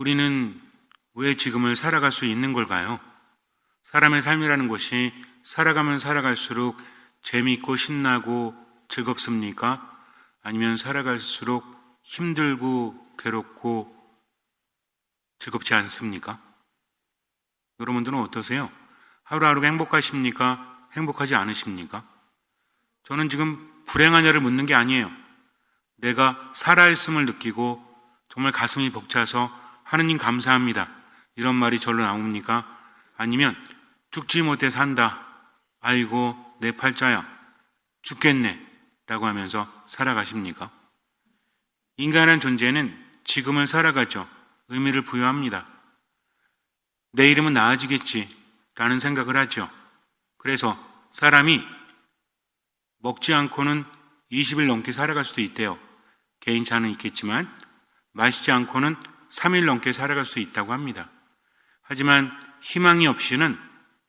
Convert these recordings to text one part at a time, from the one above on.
우리는 왜 지금을 살아갈 수 있는 걸까요? 사람의 삶이라는 것이 살아가면 살아갈수록 재미있고 신나고 즐겁습니까? 아니면 살아갈수록 힘들고 괴롭고 즐겁지 않습니까? 여러분들은 어떠세요? 하루하루가 행복하십니까? 행복하지 않으십니까? 저는 지금 불행하냐를 묻는 게 아니에요. 내가 살아있음을 느끼고 정말 가슴이 벅차서 하느님 감사합니다, 이런 말이 절로 나옵니까? 아니면 죽지 못해 산다, 아이고 내 팔자야 죽겠네 라고 하면서 살아가십니까? 인간이라는 존재는 지금을 살아가죠. 의미를 부여합니다. 내일이면 나아지겠지 라는 생각을 하죠. 그래서 사람이 먹지 않고는 20일 넘게 살아갈 수도 있대요. 개인차는 있겠지만 마시지 않고는 3일 넘게 살아갈 수 있다고 합니다. 하지만 희망이 없이는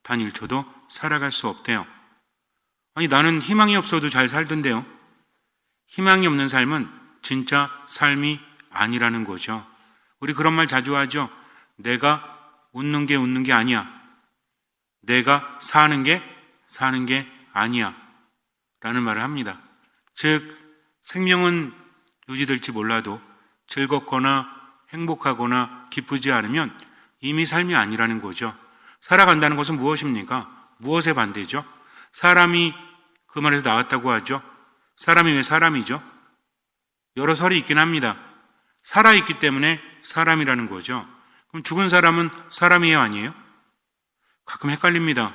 단 1초도 살아갈 수 없대요. 아니, 나는 희망이 없어도 잘 살던데요. 희망이 없는 삶은 진짜 삶이 아니라는 거죠. 우리 그런 말 자주 하죠. 내가 웃는 게 아니야. 내가 사는 게 아니야 라는 말을 합니다. 즉, 생명은 유지될지 몰라도 즐겁거나 행복하거나 기쁘지 않으면 이미 삶이 아니라는 거죠. 살아간다는 것은 무엇입니까? 무엇에 반대죠? 사람이 그 말에서 나왔다고 하죠. 사람이 왜 사람이죠? 여러 설이 있긴 합니다. 살아있기 때문에 사람이라는 거죠. 그럼 죽은 사람은 사람이에요, 아니에요? 가끔 헷갈립니다.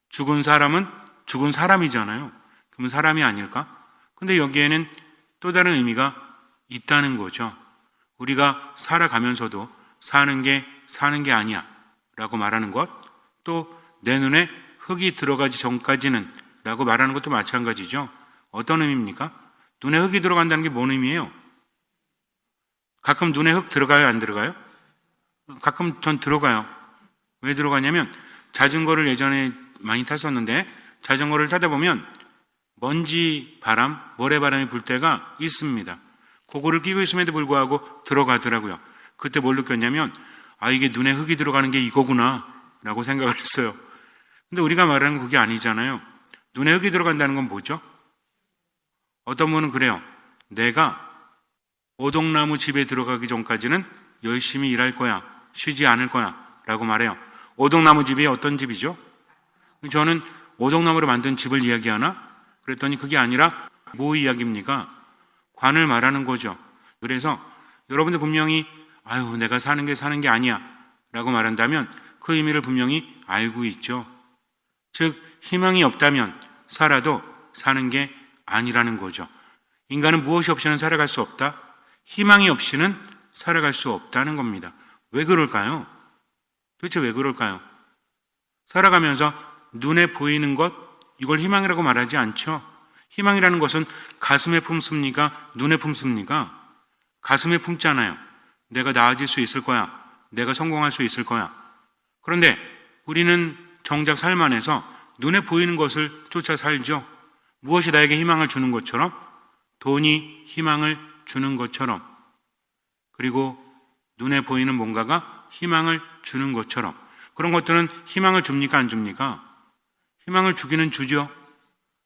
죽은 사람은 죽은 사람이잖아요. 그러면 사람이 아닐까? 근데 여기에는 또 다른 의미가 있다는 거죠. 우리가 살아가면서도 사는 게 아니야 라고 말하는 것, 또 내 눈에 흙이 들어가기 전까지는 라고 말하는 것도 마찬가지죠. 어떤 의미입니까? 눈에 흙이 들어간다는 게 뭔 의미예요? 가끔 눈에 흙 들어가요, 안 들어가요? 가끔 전 들어가요. 왜 들어가냐면 자전거를 예전에 많이 탔었는데 자전거를 타다 보면 먼지 바람, 모래바람이 불 때가 있습니다. 그거를 끼고 있음에도 불구하고 들어가더라고요. 그때 뭘 느꼈냐면 이게 눈에 흙이 들어가는 게 이거구나 라고 생각을 했어요. 근데 우리가 말하는 그게 아니잖아요. 눈에 흙이 들어간다는 건 뭐죠? 어떤 분은 그래요. 내가 오동나무 집에 들어가기 전까지는 열심히 일할 거야, 쉬지 않을 거야 라고 말해요. 오동나무 집이 어떤 집이죠? 저는 오동나무로 만든 집을 이야기하나? 그랬더니 그게 아니라 뭐 이야기입니까? 관을 말하는 거죠. 그래서 여러분들 분명히 내가 사는 게 아니야 라고 말한다면 그 의미를 분명히 알고 있죠. 즉, 희망이 없다면 살아도 사는 게 아니라는 거죠. 인간은 무엇이 없이는 살아갈 수 없다? 희망이 없이는 살아갈 수 없다는 겁니다. 왜 그럴까요? 도대체 왜 그럴까요? 살아가면서 눈에 보이는 것, 이걸 희망이라고 말하지 않죠. 희망이라는 것은 가슴에 품습니까? 눈에 품습니까? 가슴에 품잖아요. 내가 나아질 수 있을 거야. 내가 성공할 수 있을 거야. 그런데 우리는 정작 삶 안에서 눈에 보이는 것을 쫓아 살죠. 무엇이 나에게 희망을 주는 것처럼, 돈이 희망을 주는 것처럼, 그리고 눈에 보이는 뭔가가 희망을 주는 것처럼, 그런 것들은 희망을 줍니까, 안 줍니까? 희망을 주기는 주죠.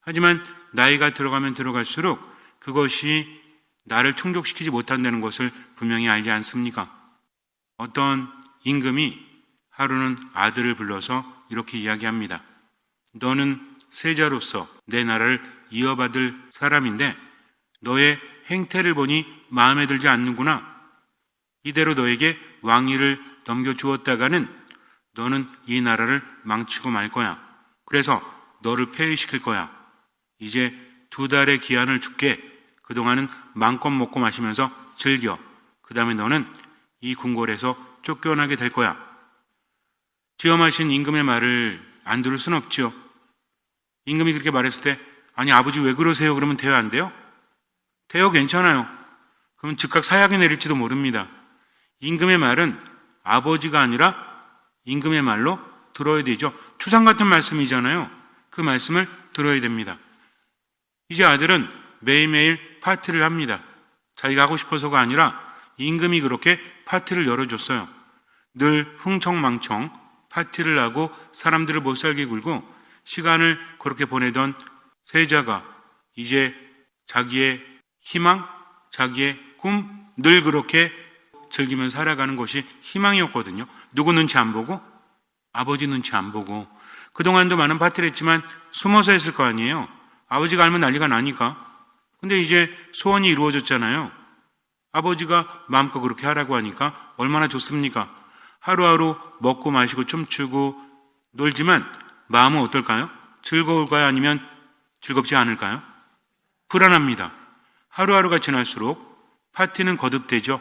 하지만 나이가 들어가면 들어갈수록 그것이 나를 충족시키지 못한다는 것을 분명히 알지 않습니까? 어떤 임금이 하루는 아들을 불러서 이렇게 이야기합니다. 너는 세자로서 내 나라를 이어받을 사람인데 너의 행태를 보니 마음에 들지 않는구나. 이대로 너에게 왕위를 넘겨주었다가는 너는 이 나라를 망치고 말 거야. 그래서 너를 폐위시킬 거야. 이제 2달의 기한을 줄게. 그동안은 마음껏 먹고 마시면서 즐겨. 그 다음에 너는 이 궁궐에서 쫓겨나게 될 거야. 지엄하신 임금의 말을 안 들을 순 없죠. 임금이 그렇게 말했을 때 아버지 왜 그러세요? 그러면 돼요, 안 돼요? 돼요, 괜찮아요. 그럼 즉각 사약이 내릴지도 모릅니다. 임금의 말은 아버지가 아니라 임금의 말로 들어야 되죠. 추상 같은 말씀이잖아요. 그 말씀을 들어야 됩니다. 이제 아들은 매일매일 파티를 합니다. 자기가 하고 싶어서가 아니라 임금이 그렇게 파티를 열어줬어요. 늘 흥청망청 파티를 하고 사람들을 못살게 굴고 시간을 그렇게 보내던 세자가 이제 자기의 희망, 자기의 꿈, 늘 그렇게 즐기며 살아가는 것이 희망이었거든요. 누구 눈치 안 보고? 아버지 눈치 안 보고. 그동안도 많은 파티를 했지만 숨어서 했을 거 아니에요. 아버지가 알면 난리가 나니까. 근데 이제 소원이 이루어졌잖아요. 아버지가 마음껏 그렇게 하라고 하니까 얼마나 좋습니까? 하루하루 먹고 마시고 춤추고 놀지만 마음은 어떨까요? 즐거울까요? 아니면 즐겁지 않을까요? 불안합니다. 하루하루가 지날수록 파티는 거듭되죠.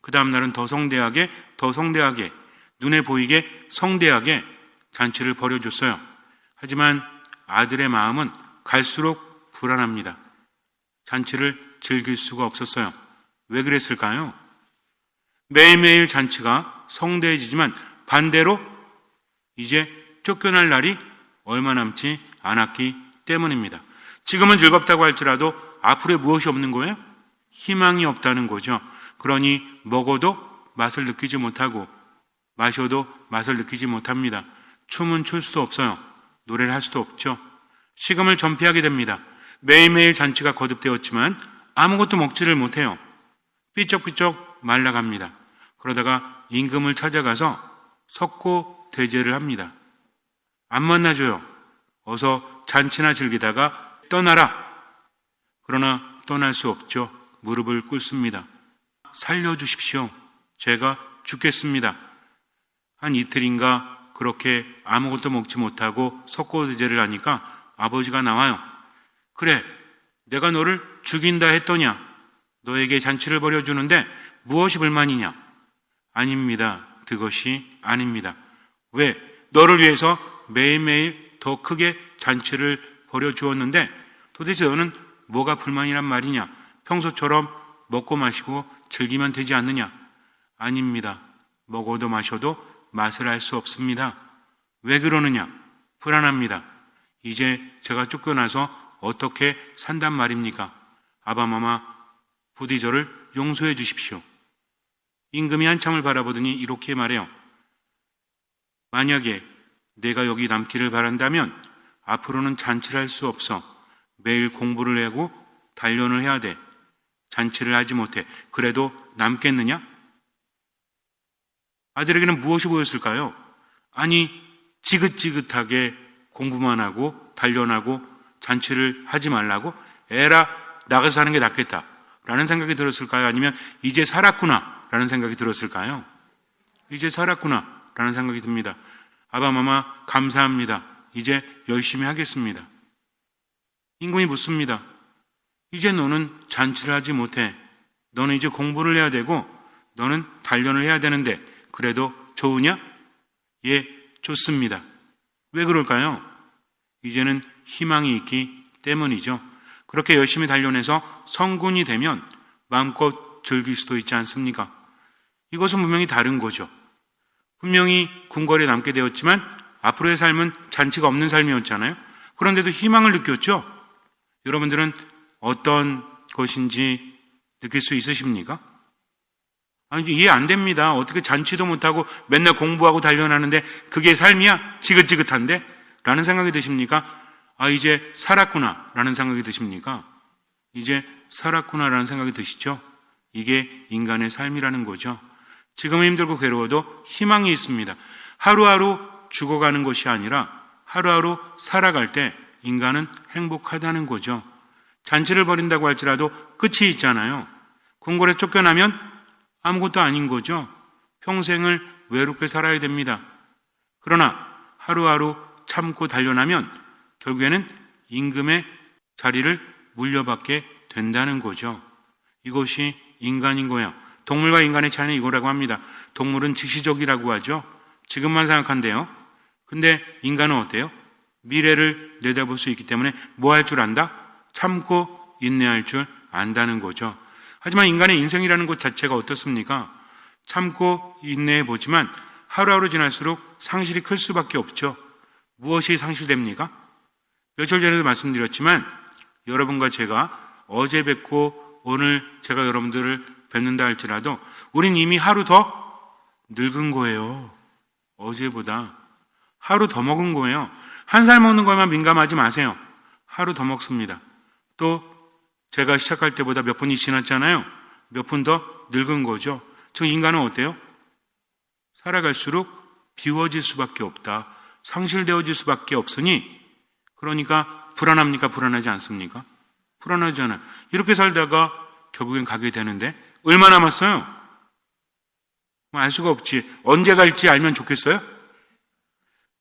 그 다음날은 더 성대하게 눈에 보이게 성대하게 잔치를 벌여줬어요. 하지만 아들의 마음은 갈수록 불안합니다. 잔치를 즐길 수가 없었어요. 왜 그랬을까요? 매일매일 잔치가 성대해지지만 반대로 이제 쫓겨날 날이 얼마 남지 않았기 때문입니다. 지금은 즐겁다고 할지라도 앞으로에 무엇이 없는 거예요? 희망이 없다는 거죠. 그러니 먹어도 맛을 느끼지 못하고 마셔도 맛을 느끼지 못합니다. 춤은 출 수도 없어요. 노래를 할 수도 없죠. 식음을 전폐하게 됩니다. 매일매일 잔치가 거듭되었지만 아무것도 먹지를 못해요. 삐쩍삐쩍 말라갑니다. 그러다가 임금을 찾아가서 석고대죄를 합니다. 안 만나줘요. 어서 잔치나 즐기다가 떠나라. 그러나 떠날 수 없죠. 무릎을 꿇습니다. 살려주십시오. 제가 죽겠습니다. 한 이틀인가 그렇게 아무것도 먹지 못하고 석고대죄를 하니까 아버지가 나와요. 그래, 내가 너를 죽인다 했더냐? 너에게 잔치를 벌여주는데 무엇이 불만이냐? 아닙니다. 그것이 아닙니다. 왜? 너를 위해서 매일매일 더 크게 잔치를 벌여주었는데 도대체 너는 뭐가 불만이란 말이냐? 평소처럼 먹고 마시고 즐기면 되지 않느냐? 아닙니다. 먹어도 마셔도 맛을 알 수 없습니다. 왜 그러느냐? 불안합니다. 이제 제가 쫓겨나서 어떻게 산단 말입니까? 아바마마, 부디 저를 용서해 주십시오. 임금이 한참을 바라보더니 이렇게 말해요. 만약에 내가 여기 남기를 바란다면 앞으로는 잔치를 할 수 없어. 매일 공부를 하고 단련을 해야 돼. 잔치를 하지 못해. 그래도 남겠느냐? 아들에게는 무엇이 보였을까요? 아니, 지긋지긋하게 공부만 하고 단련하고 잔치를 하지 말라고? 에라, 나가서 사는 게 낫겠다 라는 생각이 들었을까요? 아니면 이제 살았구나 라는 생각이 들었을까요? 이제 살았구나 라는 생각이 듭니다. 아바마마 감사합니다. 이제 열심히 하겠습니다. 임금이 묻습니다. 이제 너는 잔치를 하지 못해. 너는 이제 공부를 해야 되고 너는 단련을 해야 되는데 그래도 좋으냐? 예, 좋습니다. 왜 그럴까요? 이제는 희망이 있기 때문이죠. 그렇게 열심히 단련해서 성군이 되면 마음껏 즐길 수도 있지 않습니까? 이것은 분명히 다른 거죠. 분명히 궁궐에 남게 되었지만 앞으로의 삶은 잔치가 없는 삶이었잖아요. 그런데도 희망을 느꼈죠. 여러분들은 어떤 것인지 느낄 수 있으십니까? 아니, 이해 안 됩니다. 어떻게 잔치도 못하고 맨날 공부하고 단련하는데 그게 삶이야? 지긋지긋한데? 라는 생각이 드십니까? 아, 이제 살았구나 라는 생각이 드십니까? 이제 살았구나 라는 생각이 드시죠? 이게 인간의 삶이라는 거죠. 지금은 힘들고 괴로워도 희망이 있습니다. 하루하루 죽어가는 것이 아니라 하루하루 살아갈 때 인간은 행복하다는 거죠. 잔치를 벌인다고 할지라도 끝이 있잖아요. 궁궐에 쫓겨나면 아무것도 아닌 거죠. 평생을 외롭게 살아야 됩니다. 그러나 하루하루 참고 단련하면 결국에는 임금의 자리를 물려받게 된다는 거죠. 이것이 인간인 거예요. 동물과 인간의 차이는 이거라고 합니다. 동물은 즉시적이라고 하죠. 지금만 생각한대요. 근데 인간은 어때요? 미래를 내다볼 수 있기 때문에 뭐 할 줄 안다? 참고 인내할 줄 안다는 거죠. 하지만 인간의 인생이라는 것 자체가 어떻습니까? 참고 인내해 보지만 하루하루 지날수록 상실이 클 수밖에 없죠. 무엇이 상실됩니까? 며칠 전에도 말씀드렸지만 여러분과 제가 어제 뵙고 오늘 제가 여러분들을 뵙는다 할지라도 우린 이미 하루 더 늙은 거예요. 어제보다 하루 더 먹은 거예요. 한 살 먹는 거에만 민감하지 마세요. 하루 더 먹습니다. 또 제가 시작할 때보다 몇 분이 지났잖아요. 몇 분 더 늙은 거죠. 즉 인간은 어때요? 살아갈수록 비워질 수밖에 없다. 상실되어질 수밖에 없으니 그러니까 불안합니까? 불안하지 않습니까? 불안하잖아요. 이렇게 살다가 결국엔 가게 되는데 얼마 남았어요? 알 수가 없지. 언제 갈지 알면 좋겠어요?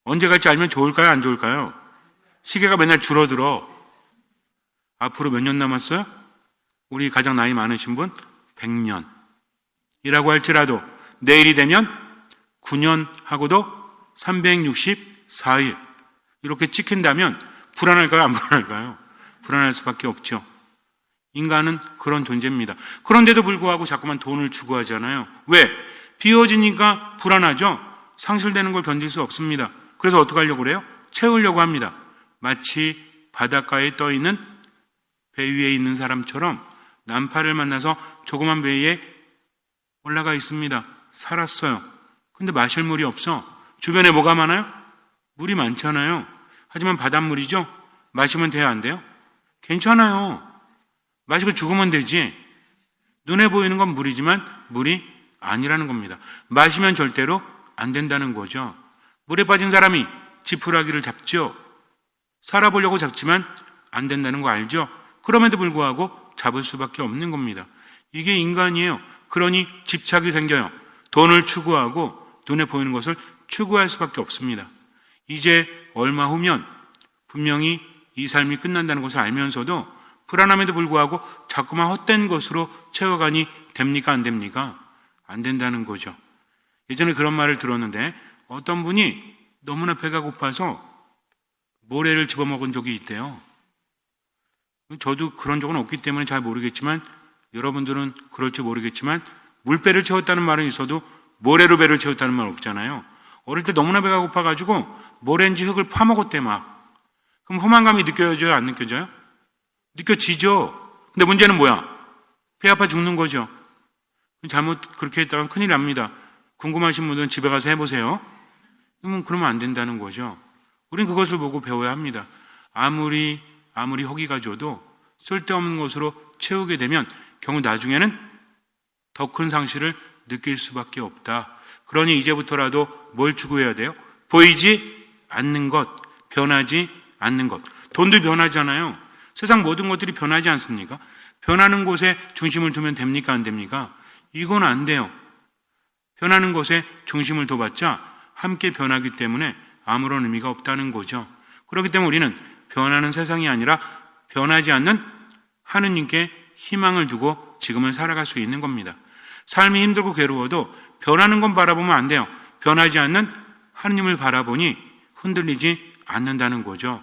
언제 갈지 알면 좋을까요? 안 좋을까요? 시계가 맨날 줄어들어. 앞으로 몇 년 남았어요? 우리 가장 나이 많으신 분 100년 이라고 할지라도 내일이 되면 9년 하고도 364일 이렇게 찍힌다면 불안할까요? 안 불안할까요? 불안할 수밖에 없죠. 인간은 그런 존재입니다. 그런데도 불구하고 자꾸만 돈을 추구하잖아요. 왜? 비워지니까 불안하죠. 상실되는 걸 견딜 수 없습니다. 그래서 어떻게 하려고 그래요? 채우려고 합니다. 마치 바닷가에 떠있는 배 위에 있는 사람처럼 난파를 만나서 조그만 배에 올라가 있습니다. 살았어요. 근데 마실 물이 없어. 주변에 뭐가 많아요? 물이 많잖아요. 하지만 바닷물이죠. 마시면 돼요? 안 돼요? 괜찮아요. 마시고 죽으면 되지. 눈에 보이는 건 물이지만 물이 아니라는 겁니다. 마시면 절대로 안 된다는 거죠. 물에 빠진 사람이 지푸라기를 잡죠. 살아보려고 잡지만 안 된다는 거 알죠? 그럼에도 불구하고 잡을 수밖에 없는 겁니다. 이게 인간이에요. 그러니 집착이 생겨요. 돈을 추구하고 눈에 보이는 것을 추구할 수밖에 없습니다. 이제 얼마 후면 분명히 이 삶이 끝난다는 것을 알면서도 불안함에도 불구하고 자꾸만 헛된 것으로 채워가니 됩니까? 안 됩니까? 안 된다는 거죠. 예전에 그런 말을 들었는데 어떤 분이 너무나 배가 고파서 모래를 집어먹은 적이 있대요. 저도 그런 적은 없기 때문에 잘 모르겠지만 여러분들은 그럴지 모르겠지만 물배를 채웠다는 말은 있어도 모래로 배를 채웠다는 말은 없잖아요. 어릴 때 너무나 배가 고파가지고 모래인지 흙을 파먹었대 막. 그럼 포만감이 느껴져요? 안 느껴져요? 느껴지죠. 근데 문제는 뭐야? 배 아파 죽는 거죠. 잘못 그렇게 했다간 큰일 납니다. 궁금하신 분들은 집에 가서 해보세요. 그러면 안 된다는 거죠. 우린 그것을 보고 배워야 합니다. 아무리 허기가 져도 쓸데없는 것으로 채우게 되면 결국 나중에는 더 큰 상실을 느낄 수밖에 없다. 그러니 이제부터라도 뭘 추구해야 돼요? 보이지 않는 것, 변하지 않는 것. 돈도 변하잖아요. 세상 모든 것들이 변하지 않습니까? 변하는 곳에 중심을 두면 됩니까? 안 됩니까? 이건 안 돼요. 변하는 것에 중심을 둬봤자 함께 변하기 때문에 아무런 의미가 없다는 거죠. 그렇기 때문에 우리는 변하는 세상이 아니라 변하지 않는 하느님께 희망을 두고 지금을 살아갈 수 있는 겁니다. 삶이 힘들고 괴로워도 변하는 건 바라보면 안 돼요. 변하지 않는 하느님을 바라보니 흔들리지 않는다는 거죠.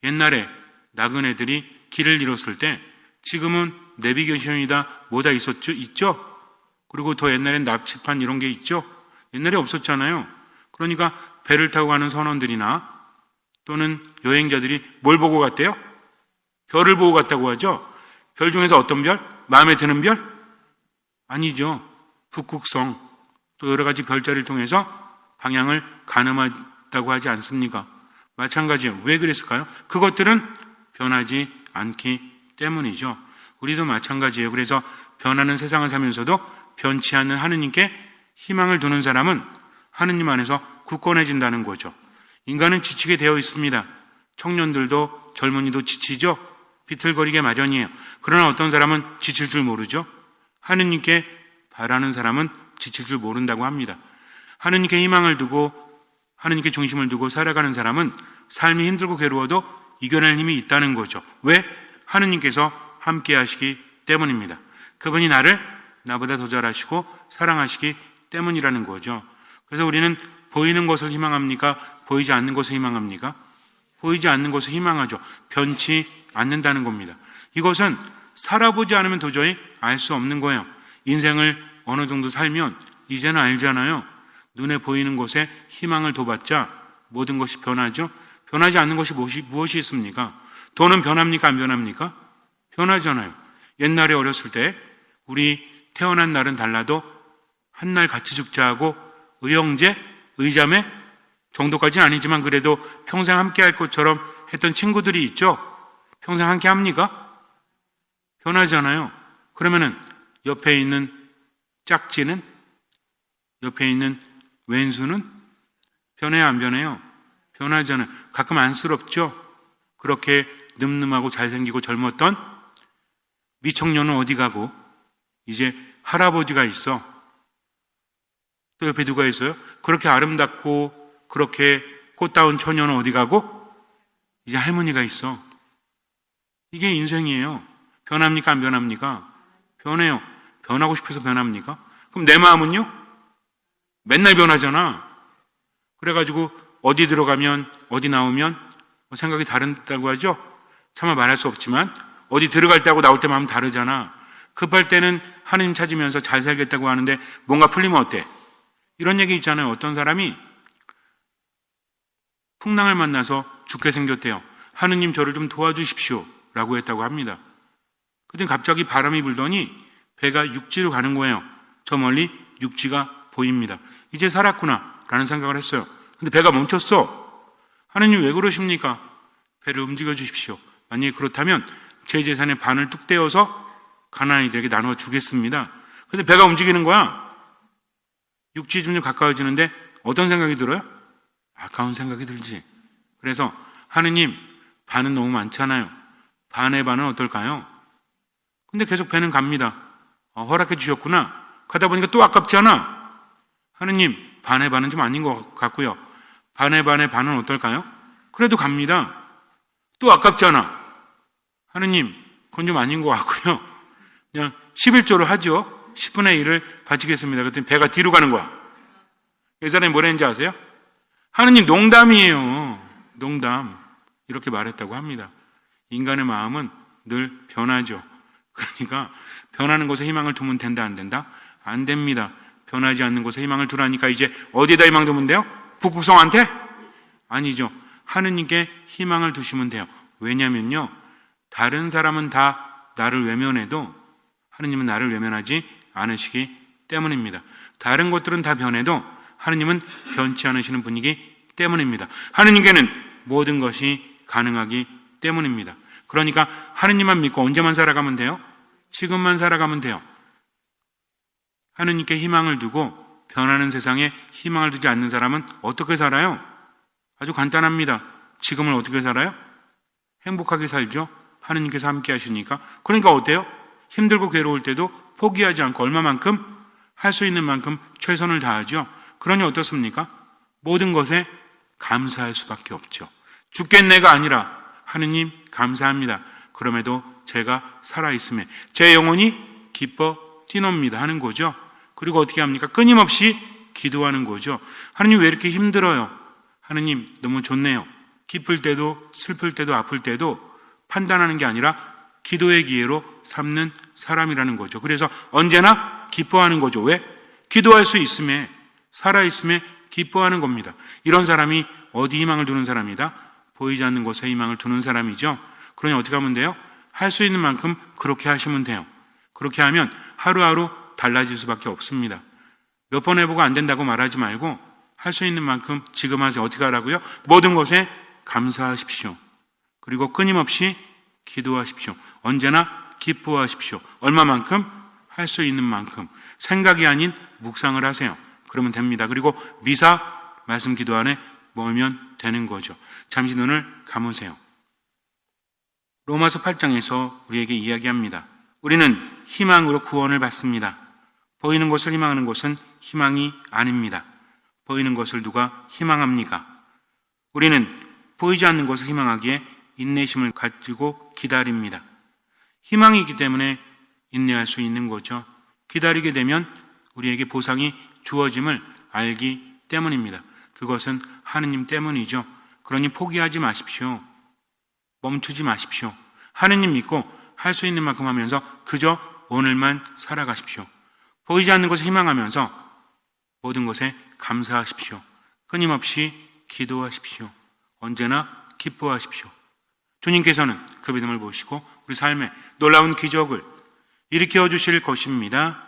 옛날에 나그네들이 길을 잃었을 때 지금은 내비게이션이다 뭐다 있죠? 그리고 더 옛날엔 납치판 이런 게 있죠? 옛날에 없었잖아요. 그러니까 배를 타고 가는 선원들이나 또는 여행자들이 뭘 보고 갔대요? 별을 보고 갔다고 하죠. 별 중에서 어떤 별? 마음에 드는 별? 아니죠. 북극성 또 여러 가지 별자리를 통해서 방향을 가늠하다고 하지 않습니까? 마찬가지예요. 왜 그랬을까요? 그것들은 변하지 않기 때문이죠. 우리도 마찬가지예요. 그래서 변하는 세상을 살면서도 변치 않는 하느님께 희망을 두는 사람은 하느님 안에서 굳건해진다는 거죠. 인간은 지치게 되어 있습니다. 청년들도 젊은이도 지치죠. 비틀거리게 마련이에요. 그러나 어떤 사람은 지칠 줄 모르죠. 하느님께 바라는 사람은 지칠 줄 모른다고 합니다. 하느님께 희망을 두고 하느님께 중심을 두고 살아가는 사람은 삶이 힘들고 괴로워도 이겨낼 힘이 있다는 거죠. 왜? 하느님께서 함께 하시기 때문입니다. 그분이 나보다 더 잘하시고 사랑하시기 때문이라는 거죠. 그래서 우리는 보이는 것을 희망합니까? 보이지 않는 것을 희망합니까? 보이지 않는 것을 희망하죠. 변치 않는다는 겁니다. 이것은 살아보지 않으면 도저히 알 수 없는 거예요. 인생을 어느 정도 살면 이제는 알잖아요. 눈에 보이는 것에 희망을 둬봤자 모든 것이 변하죠. 변하지 않는 것이 무엇이 있습니까? 돈은 변합니까? 안 변합니까? 변하잖아요. 옛날에 어렸을 때 우리 태어난 날은 달라도 한 날 같이 죽자 하고 의형제, 의자매 정도까지는 아니지만 그래도 평생 함께 할 것처럼 했던 친구들이 있죠. 평생 함께 합니까? 변하잖아요. 그러면은 옆에 있는 짝지는, 옆에 있는 왼수는 변해요, 안 변해요? 변하잖아요. 가끔 안쓰럽죠. 그렇게 늠름하고 잘생기고 젊었던 미청년은 어디 가고 이제 할아버지가 있어. 또 옆에 누가 있어요? 그렇게 아름답고 그렇게 꽃다운 처녀는 어디 가고 이제 할머니가 있어. 이게 인생이에요. 변합니까? 안 변합니까? 변해요. 변하고 싶어서 변합니까? 그럼 내 마음은요? 맨날 변하잖아. 그래가지고 어디 들어가면 어디 나오면 생각이 다르다고 하죠. 차마 말할 수 없지만 어디 들어갈 때하고 나올 때 마음 다르잖아. 급할 때는 하느님 찾으면서 잘 살겠다고 하는데 뭔가 풀리면 어때? 이런 얘기 있잖아요. 어떤 사람이 풍랑을 만나서 죽게 생겼대요. 하느님 저를 좀 도와주십시오 라고 했다고 합니다. 그때 갑자기 바람이 불더니 배가 육지로 가는 거예요. 저 멀리 육지가 보입니다. 이제 살았구나 라는 생각을 했어요. 근데 배가 멈췄어. 하느님 왜 그러십니까? 배를 움직여 주십시오. 만약에 그렇다면 제 재산의 반을 뚝 떼어서 가나안이들에게 나눠 주겠습니다. 근데 배가 움직이는 거야. 육지 좀 가까워지는데 어떤 생각이 들어요? 아까운 생각이 들지. 그래서 하느님 반은 너무 많잖아요. 반의 반은 어떨까요? 근데 계속 배는 갑니다. 허락해 주셨구나. 가다 보니까 또 아깝잖아. 하느님 반의 반은 좀 아닌 것 같고요. 반의 반은 어떨까요? 그래도 갑니다. 또 아깝잖아. 하느님 그건 좀 아닌 것 같고요. 그냥 11조를 하죠. 10분의 1을 바치겠습니다. 그랬더니 배가 뒤로 가는 거야. 이 사람이 뭐라 했는지 아세요? 하느님 농담이에요. 농담. 이렇게 말했다고 합니다. 인간의 마음은 늘 변하죠. 그러니까 변하는 곳에 희망을 두면 된다 안 된다? 안 됩니다. 변하지 않는 곳에 희망을 두라니까 이제 어디에다 희망 두면 돼요? 북극성한테? 아니죠. 하느님께 희망을 두시면 돼요. 왜냐면요. 다른 사람은 다 나를 외면해도 하느님은 나를 외면하지 않으시기 때문입니다. 다른 것들은 다 변해도 하느님은 변치 않으시는 분이기 때문입니다. 하느님께는 모든 것이 가능하기 때문입니다. 그러니까 하느님만 믿고 언제만 살아가면 돼요? 지금만 살아가면 돼요. 하느님께 희망을 두고 변하는 세상에 희망을 두지 않는 사람은 어떻게 살아요? 아주 간단합니다. 지금을 어떻게 살아요? 행복하게 살죠. 하느님께서 함께 하시니까. 그러니까 어때요? 힘들고 괴로울 때도 포기하지 않고 얼마만큼? 할 수 있는 만큼 최선을 다하죠. 그러니 어떻습니까? 모든 것에 감사할 수밖에 없죠. 죽겠네가 아니라 하느님 감사합니다. 그럼에도 제가 살아있음에 제 영혼이 기뻐 뛰놉니다 하는 거죠. 그리고 어떻게 합니까? 끊임없이 기도하는 거죠. 하느님 왜 이렇게 힘들어요? 하느님 너무 좋네요. 기쁠 때도 슬플 때도 아플 때도 판단하는 게 아니라 기도의 기회로 삼는 사람이라는 거죠. 그래서 언제나 기뻐하는 거죠. 왜? 기도할 수 있음에 살아있음에 기뻐하는 겁니다. 이런 사람이 어디 희망을 두는 사람이다? 보이지 않는 곳에 희망을 두는 사람이죠. 그러니 어떻게 하면 돼요? 할 수 있는 만큼 그렇게 하시면 돼요. 그렇게 하면 하루하루 달라질 수밖에 없습니다. 몇 번 해보고 안 된다고 말하지 말고 할 수 있는 만큼 지금 하세요. 어떻게 하라고요? 모든 것에 감사하십시오. 그리고 끊임없이 기도하십시오. 언제나 기뻐하십시오. 얼마만큼? 할 수 있는 만큼. 생각이 아닌 묵상을 하세요. 그러면 됩니다. 그리고 미사 말씀 기도 안에 모이면 되는 거죠. 잠시 눈을 감으세요. 로마서 8장에서 우리에게 이야기합니다. 우리는 희망으로 구원을 받습니다. 보이는 것을 희망하는 것은 희망이 아닙니다. 보이는 것을 누가 희망합니까? 우리는 보이지 않는 것을 희망하기에 인내심을 가지고 기다립니다. 희망이 있기 때문에 인내할 수 있는 거죠. 기다리게 되면 우리에게 보상이 주어짐을 알기 때문입니다. 그것은 하느님 때문이죠. 그러니 포기하지 마십시오. 멈추지 마십시오. 하느님 믿고 할 수 있는 만큼 하면서 그저 오늘만 살아가십시오. 보이지 않는 것을 희망하면서 모든 것에 감사하십시오. 끊임없이 기도하십시오. 언제나 기뻐하십시오. 주님께서는 그 믿음을 보시고 우리 삶에 놀라운 기적을 일으켜 주실 것입니다.